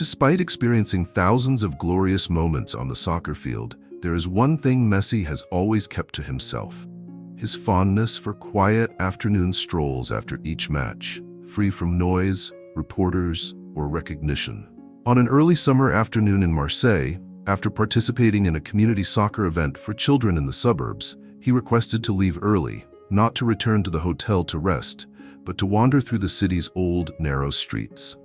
Despite experiencing thousands of glorious moments on the soccer field, there is one thing Messi has always kept to himself: his fondness for quiet afternoon strolls after each match, free from noise, reporters, or recognition. On an early summer afternoon in Marseille, after participating in a community soccer event for children in the suburbs, he requested to leave early, not to return to the hotel to rest, but to wander through the city's old, narrow streets.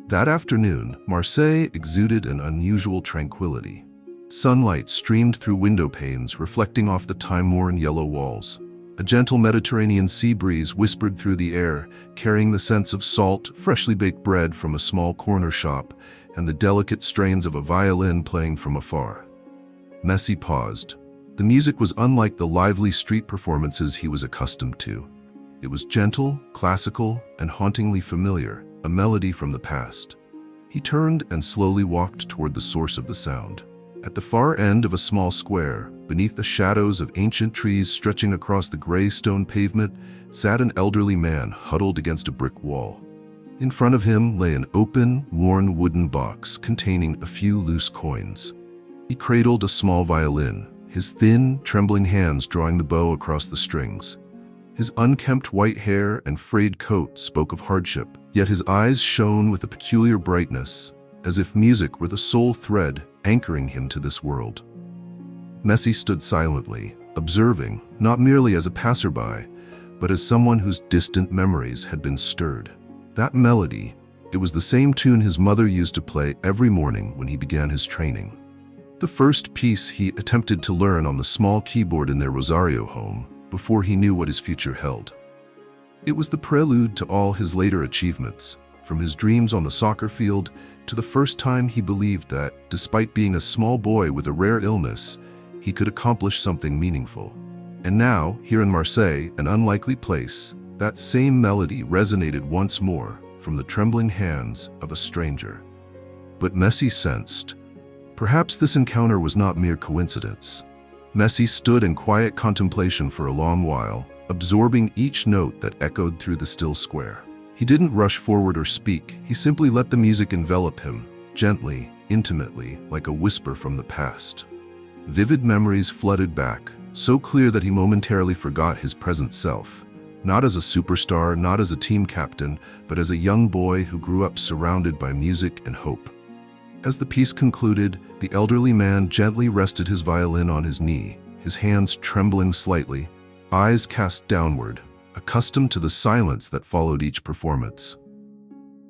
That afternoon, Marseille exuded an unusual tranquility. Sunlight streamed through window panes, reflecting off the time-worn yellow walls. A gentle Mediterranean sea breeze whispered through the air, carrying the scents of salt, freshly baked bread from a small corner shop, and the delicate strains of a violin playing from afar. Messi paused. The music was unlike the lively street performances he was accustomed to. It was gentle, classical, and hauntingly familiar, a melody from the past. He turned and slowly walked toward the source of the sound. At the far end of a small square, beneath the shadows of ancient trees stretching across the gray stone pavement, sat an elderly man huddled against a brick wall. In front of him lay an open, worn wooden box containing a few loose coins. He cradled a small violin, his thin, trembling hands drawing the bow across the strings. His unkempt white hair and frayed coat spoke of hardship, yet his eyes shone with a peculiar brightness, as if music were the sole thread anchoring him to this world. Messi stood silently, observing, not merely as a passerby, but as someone whose distant memories had been stirred. That melody, it was the same tune his mother used to play every morning when he began his training. The first piece he attempted to learn on the small keyboard in their Rosario home, before he knew what his future held. It was the prelude to all his later achievements, from his dreams on the soccer field to the first time he believed that, despite being a small boy with a rare illness, he could accomplish something meaningful. And now, here in Marseille, an unlikely place, that same melody resonated once more from the trembling hands of a stranger. But Messi sensed, perhaps this encounter was not mere coincidence. Messi stood in quiet contemplation for a long while, absorbing each note that echoed through the still square. He didn't rush forward or speak, he simply let the music envelop him, gently, intimately, like a whisper from the past. Vivid memories flooded back, so clear that he momentarily forgot his present self, not as a superstar, not as a team captain, but as a young boy who grew up surrounded by music and hope. As the piece concluded, the elderly man gently rested his violin on his knee, his hands trembling slightly, eyes cast downward, accustomed to the silence that followed each performance.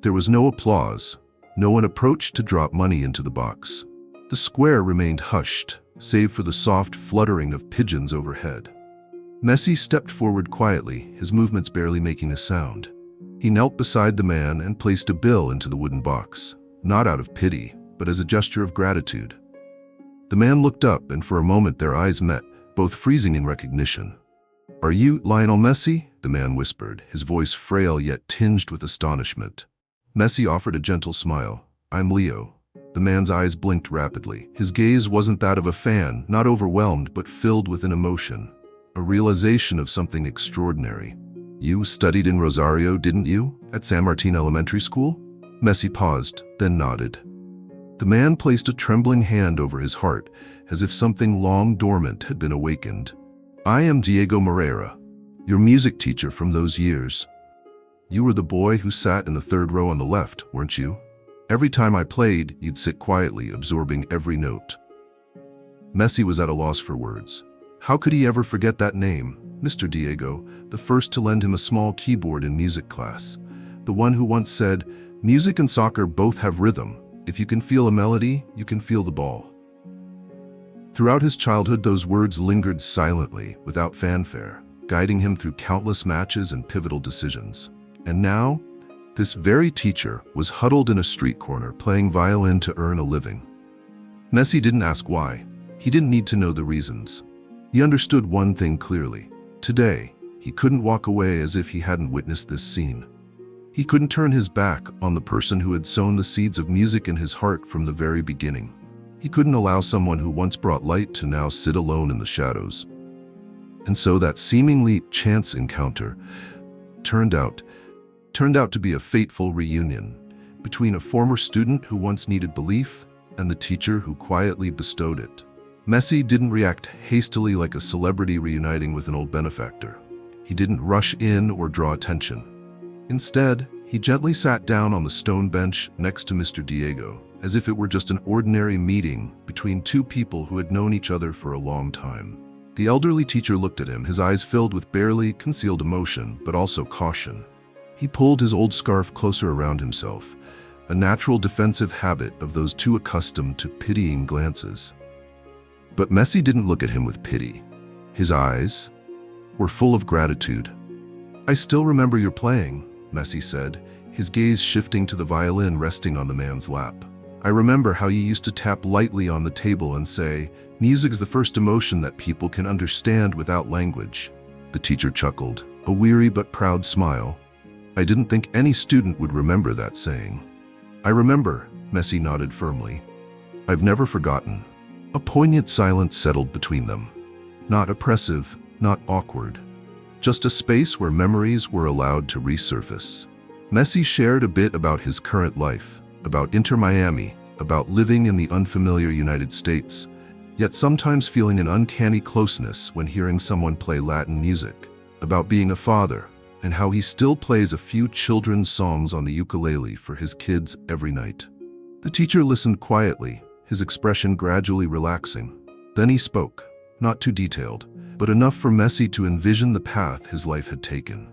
There was no applause. No one approached to drop money into the box. The square remained hushed, save for the soft fluttering of pigeons overhead. Messi stepped forward quietly, his movements barely making a sound. He knelt beside the man and placed a bill into the wooden box, not out of pity, but as a gesture of gratitude. The man looked up, and for a moment their eyes met, both freezing in recognition. "Are you Lionel Messi?" the man whispered, his voice frail yet tinged with astonishment. Messi offered a gentle smile. "I'm Leo." The man's eyes blinked rapidly. His gaze wasn't that of a fan, not overwhelmed, but filled with an emotion, a realization of something extraordinary. "You studied in Rosario, didn't you? At San Martin Elementary School?" Messi paused, then nodded. The man placed a trembling hand over his heart, as if something long dormant had been awakened. "I am Diego Moreira, your music teacher from those years. You were the boy who sat in the third row on the left, weren't you? Every time I played, you'd sit quietly, absorbing every note." Messi was at a loss for words. How could he ever forget that name, Mr. Diego, the first to lend him a small keyboard in music class, the one who once said, "Music and soccer both have rhythm. If you can feel a melody, you can feel the ball." Throughout his childhood, those words lingered silently, without fanfare, guiding him through countless matches and pivotal decisions. And now, this very teacher was huddled in a street corner playing violin to earn a living. Messi didn't ask why. He didn't need to know the reasons. He understood one thing clearly. Today, he couldn't walk away as if he hadn't witnessed this scene. He couldn't turn his back on the person who had sown the seeds of music in his heart from the very beginning. He couldn't allow someone who once brought light to now sit alone in the shadows. And so that seemingly chance encounter turned out to be a fateful reunion. between a former student who once needed belief and the teacher who quietly bestowed it. Messi didn't react hastily like a celebrity reuniting with an old benefactor. He didn't rush in or draw attention. Instead, he gently sat down on the stone bench next to Mr. Diego, as if it were just an ordinary meeting between two people who had known each other for a long time. The elderly teacher looked at him, his eyes filled with barely concealed emotion, but also caution. He pulled his old scarf closer around himself, a natural defensive habit of those too accustomed to pitying glances. But Messi didn't look at him with pity. His eyes were full of gratitude. "I still remember your playing," Messi said, his gaze shifting to the violin resting on the man's lap. "I remember how you used to tap lightly on the table and say, 'Music's the first emotion that people can understand without language.'" The teacher chuckled, a weary but proud smile. "I didn't think any student would remember that saying." "I remember," Messi nodded firmly. "I've never forgotten." A poignant silence settled between them. Not oppressive, not awkward. Just a space where memories were allowed to resurface. Messi shared a bit about his current life, about Inter-Miami, about living in the unfamiliar United States, yet sometimes feeling an uncanny closeness when hearing someone play Latin music, about being a father, and how he still plays a few children's songs on the ukulele for his kids every night. The teacher listened quietly, his expression gradually relaxing. Then he spoke, not too detailed, but enough for Messi to envision the path his life had taken.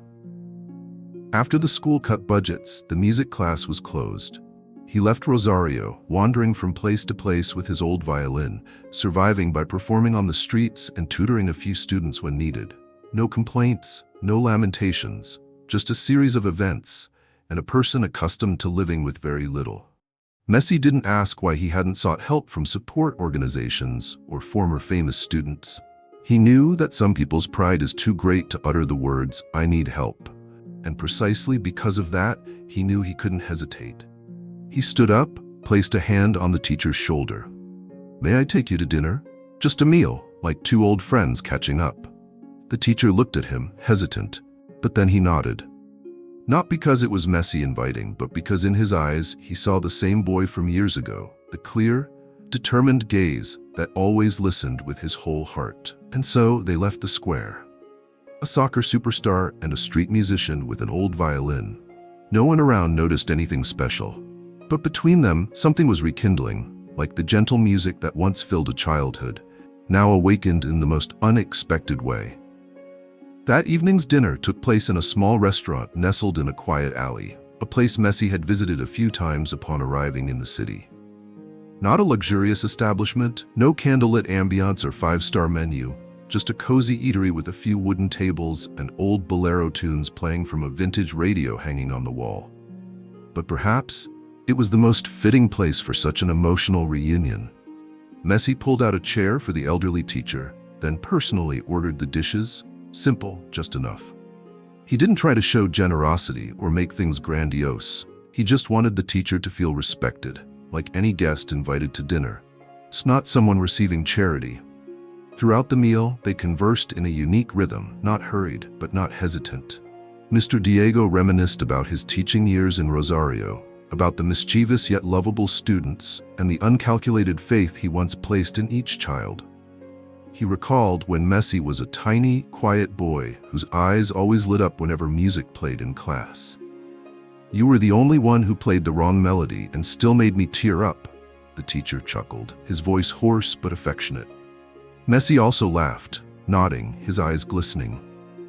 After the school cut budgets, the music class was closed. He left Rosario, wandering from place to place with his old violin, surviving by performing on the streets and tutoring a few students when needed. No complaints, no lamentations, just a series of events, and a person accustomed to living with very little. Messi didn't ask why he hadn't sought help from support organizations or former famous students. He knew that some people's pride is too great to utter the words, "I need help." And precisely because of that, he knew he couldn't hesitate. He stood up, placed a hand on the teacher's shoulder. "May I take you to dinner? Just a meal, like two old friends catching up." The teacher looked at him, hesitant, but then he nodded. Not because it was Messi inviting, but because in his eyes he saw the same boy from years ago, the clear, determined gaze that always listened with his whole heart. And so they left the square. A soccer superstar and a street musician with an old violin. No one around noticed anything special. But between them, something was rekindling, like the gentle music that once filled a childhood, now awakened in the most unexpected way. That evening's dinner took place in a small restaurant nestled in a quiet alley, a place Messi had visited a few times upon arriving in the city. Not a luxurious establishment, no candlelit ambiance or five-star menu, just a cozy eatery with a few wooden tables and old bolero tunes playing from a vintage radio hanging on the wall. But perhaps it was the most fitting place for such an emotional reunion. Messi pulled out a chair for the elderly teacher, then personally ordered the dishes. Simple, just enough. He didn't try to show generosity or make things grandiose. He just wanted the teacher to feel respected, like any guest invited to dinner. It's not someone receiving charity. Throughout the meal, they conversed in a unique rhythm, not hurried, but not hesitant. Mr. Diego reminisced about his teaching years in Rosario, about the mischievous yet lovable students, and the uncalculated faith he once placed in each child. He recalled when Messi was a tiny, quiet boy whose eyes always lit up whenever music played in class. "You were the only one who played the wrong melody and still made me tear up," the teacher chuckled, his voice hoarse but affectionate. Messi also laughed, nodding, his eyes glistening.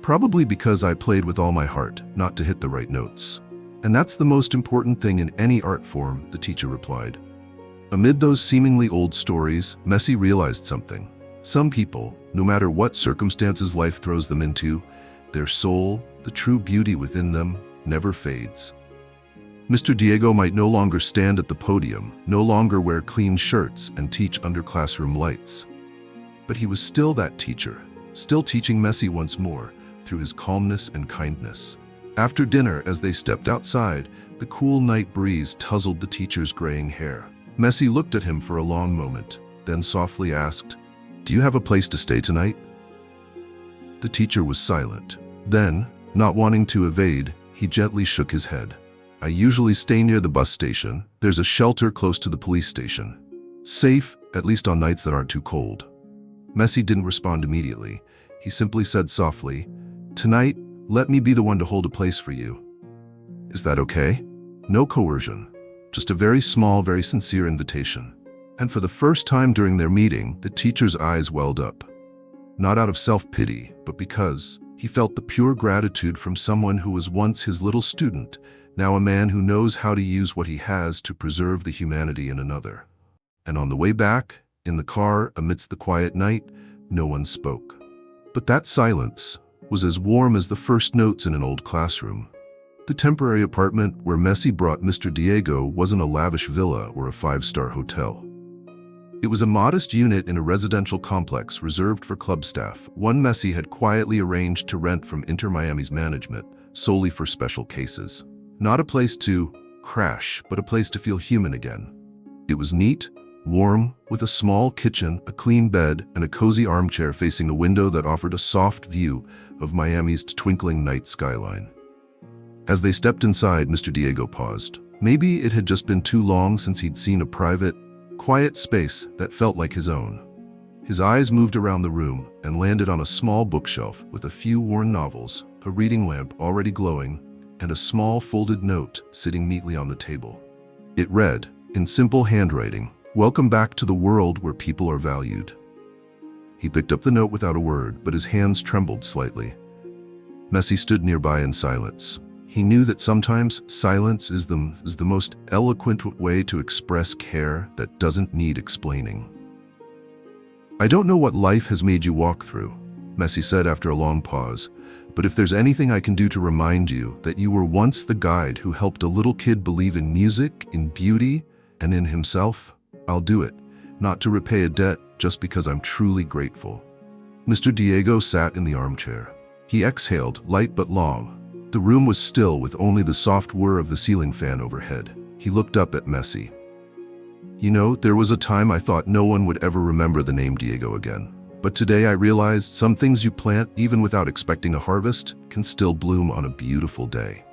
"Probably because I played with all my heart, not to hit the right notes. And that's the most important thing in any art form," the teacher replied. Amid those seemingly old stories, Messi realized something. Some people, no matter what circumstances life throws them into, their soul, the true beauty within them, never fades. Mr. Diego might no longer stand at the podium, no longer wear clean shirts and teach under classroom lights. But he was still that teacher, still teaching Messi once more, through his calmness and kindness. After dinner, as they stepped outside, the cool night breeze tousled the teacher's graying hair. Messi looked at him for a long moment, then softly asked, "Do you have a place to stay tonight?" The teacher was silent. Then, not wanting to evade, he gently shook his head. I usually stay near the bus station. There's a shelter close to the police station. Safe, at least on nights that aren't too cold. Messi didn't respond immediately. He simply said softly, "Tonight, let me be the one to hold a place for you. Is that okay?" No coercion, just a very small, very sincere invitation. And for the first time during their meeting, the teacher's eyes welled up. Not out of self-pity, but because he felt the pure gratitude from someone who was once his little student, now a man who knows how to use what he has to preserve the humanity in another. And on the way back, in the car, amidst the quiet night, no one spoke. But that silence was as warm as the first notes in an old classroom. The temporary apartment where Messi brought Mr. Diego wasn't a lavish villa or a five-star hotel. It was a modest unit in a residential complex reserved for club staff, one Messi had quietly arranged to rent from Inter Miami's management, solely for special cases. Not a place to crash, but a place to feel human again. It was neat, warm, with a small kitchen, a clean bed, and a cozy armchair facing a window that offered a soft view of Miami's twinkling night skyline. As they stepped inside, Mr. Diego paused. Maybe it had just been too long since he'd seen a private, quiet space that felt like his own. His eyes moved around the room and landed on a small bookshelf with a few worn novels, a reading lamp already glowing, and a small folded note sitting neatly on the table. It read, in simple handwriting, "Welcome back to the world where people are valued." He picked up the note without a word, but his hands trembled slightly. Messi stood nearby in silence. He knew that sometimes silence is the most eloquent way to express care that doesn't need explaining. "I don't know what life has made you walk through," Messi said after a long pause, "but if there's anything I can do to remind you that you were once the guide who helped a little kid believe in music, in beauty, and in himself, I'll do it, not to repay a debt, just because I'm truly grateful." Mr. Diego sat in the armchair. He exhaled, light but long. The room was still with only the soft whir of the ceiling fan overhead. He looked up at Messi. "You know, there was a time I thought no one would ever remember the name Diego again. But today I realized some things you plant, even without expecting a harvest, can still bloom on a beautiful day."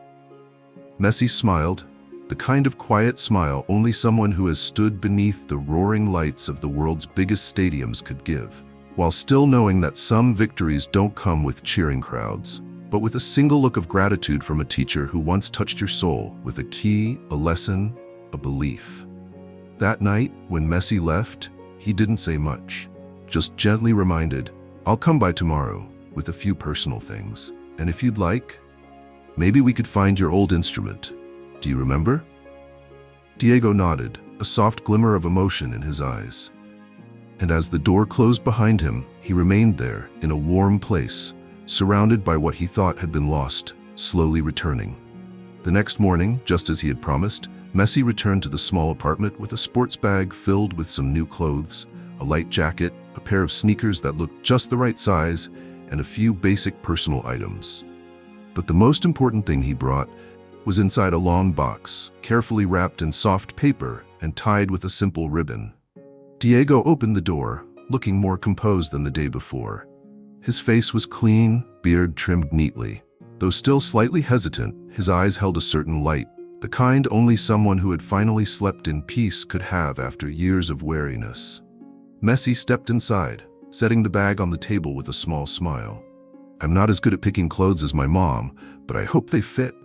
Messi smiled, the kind of quiet smile only someone who has stood beneath the roaring lights of the world's biggest stadiums could give, while still knowing that some victories don't come with cheering crowds, but with a single look of gratitude from a teacher who once touched your soul with a key, a lesson, a belief. That night, when Messi left, he didn't say much, just gently reminded, "I'll come by tomorrow with a few personal things. And if you'd like, maybe we could find your old instrument. Do you remember?" Diego nodded, a soft glimmer of emotion in his eyes. And as the door closed behind him, he remained there in a warm place, surrounded by what he thought had been lost, slowly returning. The next morning, just as he had promised, Messi returned to the small apartment with a sports bag filled with some new clothes, a light jacket, a pair of sneakers that looked just the right size, and a few basic personal items. But the most important thing he brought was inside a long box, carefully wrapped in soft paper and tied with a simple ribbon. Diego opened the door, looking more composed than the day before. His face was clean, beard trimmed neatly. Though still slightly hesitant, his eyes held a certain light, the kind only someone who had finally slept in peace could have after years of weariness. Messi stepped inside, setting the bag on the table with a small smile. "I'm not as good at picking clothes as my mom, but I hope they fit."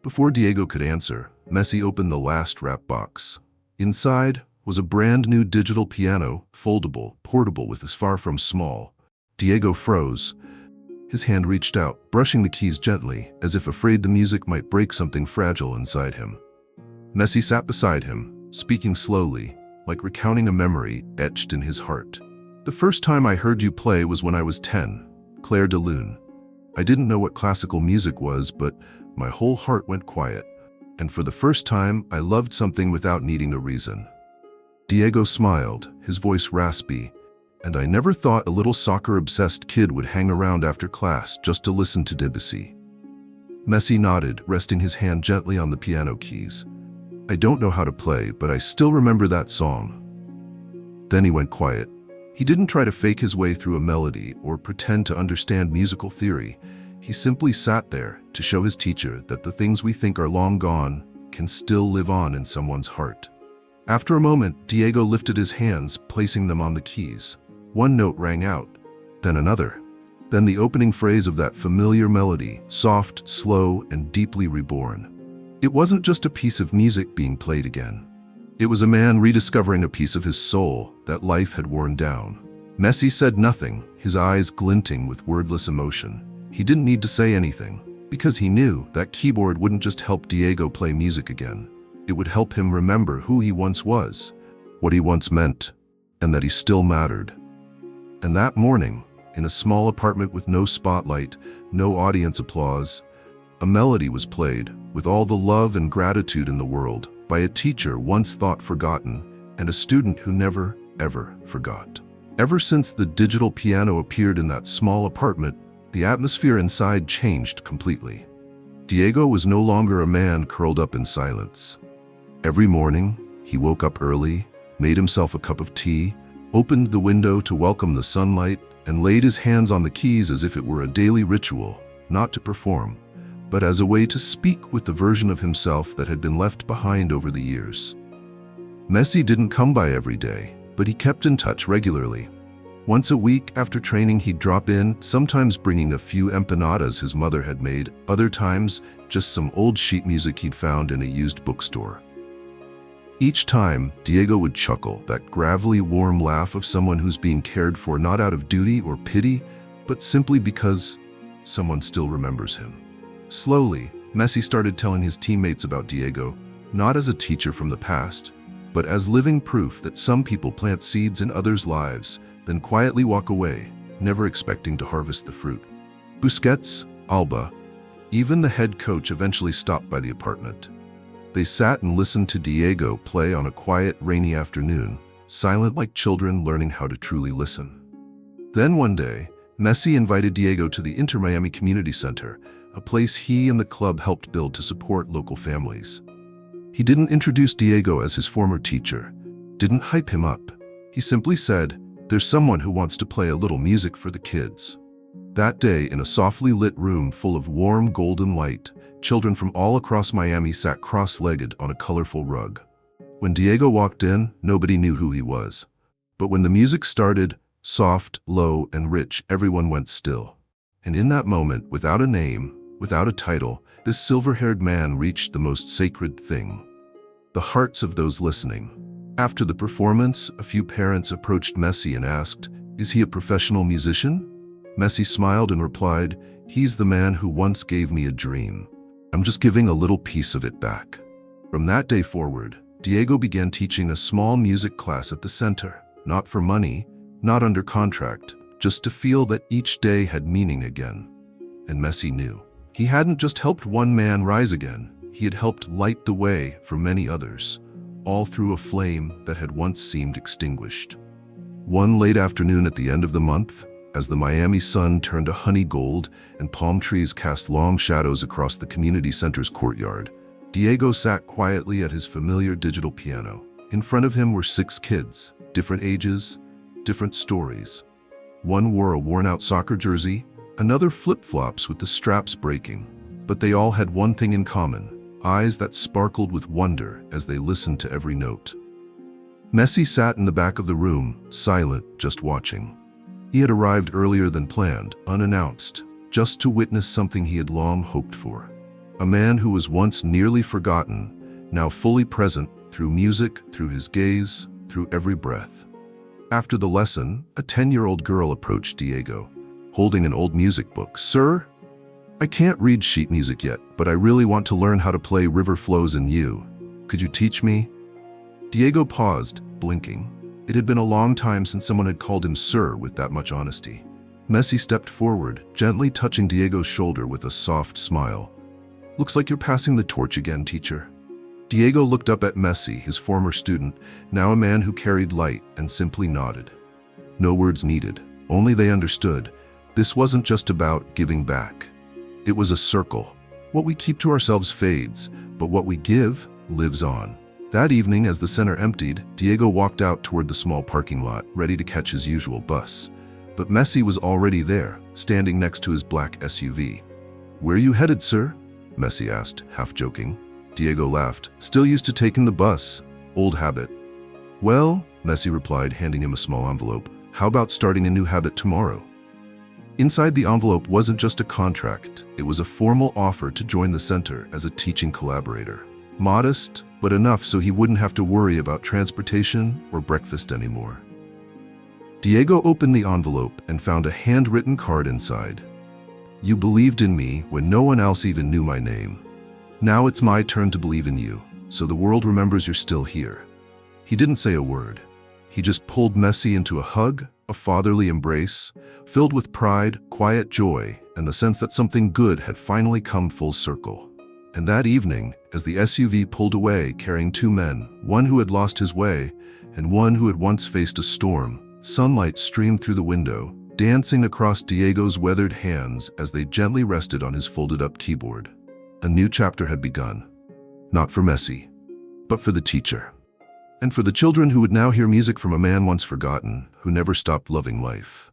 Before Diego could answer, Messi opened the last wrap box. Inside was a brand new digital piano, foldable, portable with as far from small. Diego froze. His hand reached out, brushing the keys gently, as if afraid the music might break something fragile inside him. Messi sat beside him, speaking slowly, like recounting a memory etched in his heart. "The first time I heard you play was when I was 10, Claire de Lune. I didn't know what classical music was, but my whole heart went quiet. And for the first time, I loved something without needing a reason." Diego smiled, his voice raspy, "And I never thought a little soccer-obsessed kid would hang around after class just to listen to Debussy." Messi nodded, resting his hand gently on the piano keys. "I don't know how to play, but I still remember that song." Then he went quiet. He didn't try to fake his way through a melody or pretend to understand musical theory. He simply sat there to show his teacher that the things we think are long gone can still live on in someone's heart. After a moment, Diego lifted his hands, placing them on the keys. One note rang out, then another. Then the opening phrase of that familiar melody, soft, slow, and deeply reborn. It wasn't just a piece of music being played again. It was a man rediscovering a piece of his soul that life had worn down. Messi said nothing, his eyes glinting with wordless emotion. He didn't need to say anything, because he knew that keyboard wouldn't just help Diego play music again. It would help him remember who he once was, what he once meant, and that he still mattered. And that morning, in a small apartment with no spotlight, no audience applause, a melody was played, with all the love and gratitude in the world, by a teacher once thought forgotten, and a student who never, ever forgot. Ever since the digital piano appeared in that small apartment, the atmosphere inside changed completely. Diego was no longer a man curled up in silence. Every morning, he woke up early, made himself a cup of tea, opened the window to welcome the sunlight, and laid his hands on the keys as if it were a daily ritual, not to perform, but as a way to speak with the version of himself that had been left behind over the years. Messi didn't come by every day, but he kept in touch regularly. Once a week after training, he'd drop in, sometimes bringing a few empanadas his mother had made, other times just some old sheet music he'd found in a used bookstore. Each time, Diego would chuckle, that gravelly, warm laugh of someone who's being cared for not out of duty or pity, but simply because someone still remembers him. Slowly, Messi started telling his teammates about Diego, not as a teacher from the past, but as living proof that some people plant seeds in others' lives, then quietly walk away, never expecting to harvest the fruit. Busquets, Alba, even the head coach eventually stopped by the apartment. They sat and listened to Diego play on a quiet, rainy afternoon, silent like children learning how to truly listen. Then one day, Messi invited Diego to the Miami Community Center, a place he and the club helped build to support local families. He didn't introduce Diego as his former teacher, didn't hype him up. He simply said, "There's someone who wants to play a little music for the kids." That day, in a softly lit room full of warm golden light, children from all across Miami sat cross-legged on a colorful rug. When Diego walked in, nobody knew who he was. But when the music started, soft, low, and rich, everyone went still. And in that moment, without a name, without a title, this silver-haired man reached the most sacred thing: the hearts of those listening. After the performance, a few parents approached Messi and asked, "Is he a professional musician?" Messi smiled and replied, "He's the man who once gave me a dream. I'm just giving a little piece of it back." From that day forward, Diego began teaching a small music class at the center, not for money, not under contract, just to feel that each day had meaning again. And Messi knew. He hadn't just helped one man rise again, he had helped light the way for many others, all through a flame that had once seemed extinguished. One late afternoon at the end of the month, as the Miami sun turned a honey gold and palm trees cast long shadows across the community center's courtyard, Diego sat quietly at his familiar digital piano. In front of him were 6 kids, different ages, different stories. One wore a worn-out soccer jersey, another flip-flops with the straps breaking, but they all had one thing in common: eyes that sparkled with wonder as they listened to every note. Messi sat in the back of the room, silent, just watching. He had arrived earlier than planned, unannounced, just to witness something he had long hoped for. A man who was once nearly forgotten, now fully present through music, through his gaze, through every breath. After the lesson, a 10-year-old girl approached Diego, holding an old music book. "Sir, I can't read sheet music yet, but I really want to learn how to play River Flows in You. Could you teach me?" Diego paused, blinking. It had been a long time since someone had called him sir with that much honesty. Messi stepped forward, gently touching Diego's shoulder with a soft smile. "Looks like you're passing the torch again, teacher." Diego looked up at Messi, his former student, now a man who carried light, and simply nodded. No words needed, only they understood. This wasn't just about giving back. It was a circle. What we keep to ourselves fades, but what we give lives on. That evening, as the center emptied, Diego walked out toward the small parking lot, ready to catch his usual bus. But Messi was already there, standing next to his black SUV. "Where are you headed, sir?" Messi asked, half joking. Diego laughed. Still used to taking the bus. Old habit. Well, Messi replied, handing him a small envelope. How about starting a new habit tomorrow? Inside the envelope wasn't just a contract. It was a formal offer to join the center as a teaching collaborator. Modest, but enough so he wouldn't have to worry about transportation or breakfast anymore. Diego opened the envelope and found a handwritten card inside. You believed in me when no one else even knew my name. Now it's my turn to believe in you, so the world remembers you're still here. He didn't say a word. He just pulled Messi into a hug, a fatherly embrace, filled with pride, quiet joy, and the sense that something good had finally come full circle. And that evening, as the SUV pulled away carrying two men, one who had lost his way and one who had once faced a storm, sunlight streamed through the window, dancing across Diego's weathered hands as they gently rested on his folded-up keyboard. A new chapter had begun. Not for Messi, but for the teacher. And for the children who would now hear music from a man once forgotten, who never stopped loving life.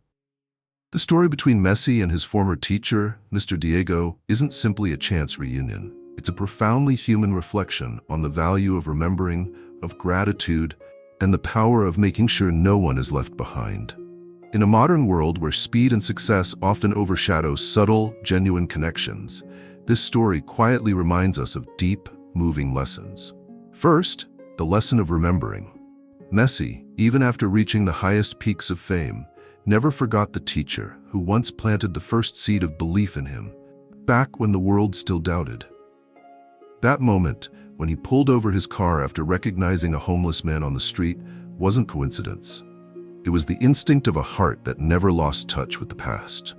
The story between Messi and his former teacher, Mr. Diego, isn't simply a chance reunion. It's a profoundly human reflection on the value of remembering, of gratitude, and the power of making sure no one is left behind. In a modern world where speed and success often overshadow subtle, genuine connections, this story quietly reminds us of deep, moving lessons. First, the lesson of remembering. Messi, even after reaching the highest peaks of fame, never forgot the teacher who once planted the first seed of belief in him, back when the world still doubted. That moment, when he pulled over his car after recognizing a homeless man on the street, wasn't coincidence. It was the instinct of a heart that never lost touch with the past.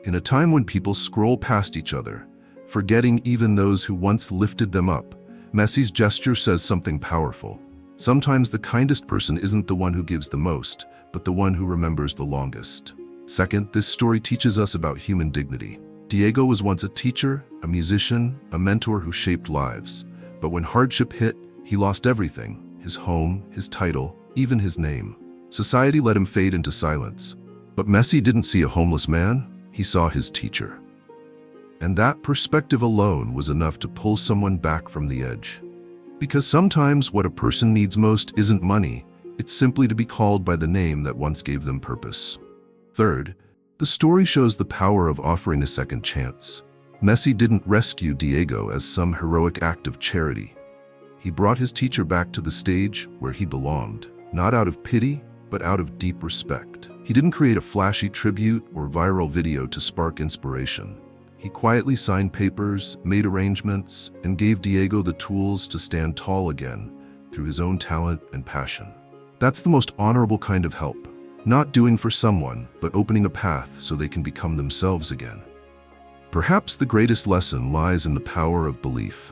In a time when people scroll past each other, forgetting even those who once lifted them up, Messi's gesture says something powerful. Sometimes the kindest person isn't the one who gives the most, but the one who remembers the longest. Second, this story teaches us about human dignity. Diego was once a teacher, a musician, a mentor who shaped lives. But when hardship hit, he lost everything: his home, his title, even his name. Society let him fade into silence. But Messi didn't see a homeless man, he saw his teacher. And that perspective alone was enough to pull someone back from the edge. Because sometimes what a person needs most isn't money, it's simply to be called by the name that once gave them purpose. Third, the story shows the power of offering a second chance. Messi didn't rescue Diego as some heroic act of charity. He brought his teacher back to the stage where he belonged, not out of pity, but out of deep respect. He didn't create a flashy tribute or viral video to spark inspiration. He quietly signed papers, made arrangements, and gave Diego the tools to stand tall again through his own talent and passion. That's the most honorable kind of help. Not doing for someone, but opening a path so they can become themselves again. Perhaps the greatest lesson lies in the power of belief.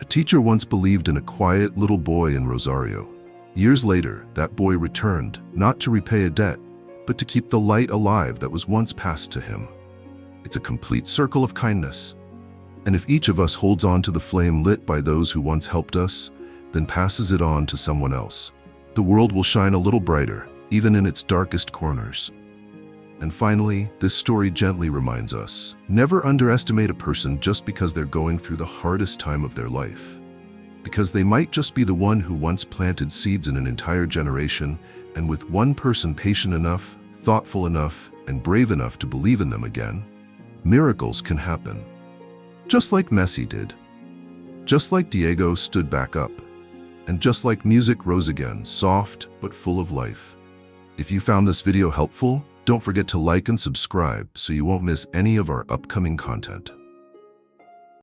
A teacher once believed in a quiet little boy in Rosario. Years later, that boy returned, not to repay a debt, but to keep the light alive that was once passed to him. It's a complete circle of kindness. And if each of us holds on to the flame lit by those who once helped us, then passes it on to someone else, the world will shine a little brighter, even in its darkest corners. And finally, this story gently reminds us, never underestimate a person just because they're going through the hardest time of their life. Because they might just be the one who once planted seeds in an entire generation, and with one person patient enough, thoughtful enough, and brave enough to believe in them again, miracles can happen. Just like Messi did. Just like Diego stood back up. And just like music rose again, soft but full of life. If you found this video helpful, don't forget to like and subscribe so you won't miss any of our upcoming content.